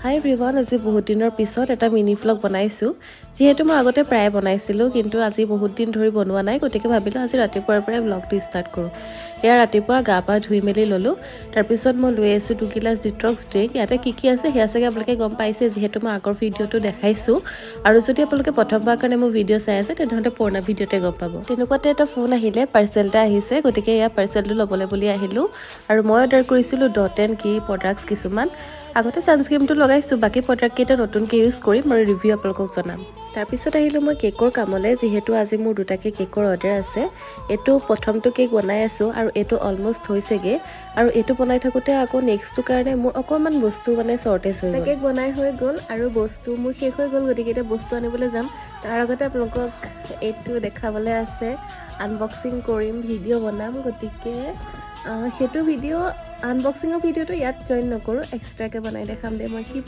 হাই everyone, আজি বহুত দিনৰ পিছত এটা মিনি ভ্লগ বনাইছোঁ। যিহেতু মই আগতে প্ৰায় বনাইছিলোঁ, কিন্তু আজি বহুত দিন ধৰি বনোৱা নাই, গতিকে ভাবিলোঁ আজি ৰাতিপুৱাৰ পৰাই ভ্লগটো ষ্টাৰ্ট কৰোঁ। এয়া ৰাতিপুৱা গা পা ধুই মেলি ল'লোঁ। তাৰপিছত মই লৈ আহিছোঁ 2 গিলাচ ডিটক্স ড্ৰিংক। ইয়াতে কি আছে সেয়া চাগে আপোনালোকে গম পাইছে, যিহেতু মই আগৰ ভিডিঅ'টো দেখাইছোঁ। আৰু যদি আপোনালোকে প্ৰথমবাৰৰ কাৰণে মোৰ ভিডিঅ' চাই আছে, তেনেহ'লে পুৰণা ভিডিঅ'তে গম পাব। তেনেকুৱাতে এটা ফোন আহিলে, পাৰ্চেল এটা আহিছে, গতিকে এয়া পাৰ্চেলটো ল'বলৈ বুলি আহিলোঁ। আৰু মই অৰ্ডাৰ কৰিছিলোঁ ডট এণ্ড কি প্ৰডাক্টছ কিছুমান। আগতে ছানস্ক্ৰীমটো লগাইছোঁ, বাকী প্ৰডাক্টকেইটা নতুনকৈ ইউজ কৰিম আৰু ৰিভিউ আপোনালোকক জনাম। তাৰপিছত আহিলোঁ মই কেকৰ কামলৈ, যিহেতু আজি মোৰ 2টাকৈ কেকৰ অৰ্ডাৰ আছে। এইটো প্ৰথমটো কেক বনাই আছোঁ আৰু এইটো অলমষ্ট হৈছেগৈ। আৰু এইটো বনাই থাকোঁতে আকৌ নেক্সটটোৰ কাৰণে মোৰ অকণমান বস্তু শ্বৰ্টেজ হৈ গ'ল। কেক বনাই হৈ গ'ল আৰু বস্তু মোৰ শেষ হৈ গ'ল, গতিকে এতিয়া বস্তু আনিবলৈ যাম। তাৰ আগতে আপোনালোকক এইটো দেখাবলৈ আছে, আনবক্সিং কৰিম, ভিডিঅ' বনাম, গতিকে সেইটো ভিডিঅ' আনবক্সিঙৰ ভিডিঅ'টো ইয়াত জইন নকৰোঁ, এক্সট্ৰাকৈ বনাই দেখাম দে মই কি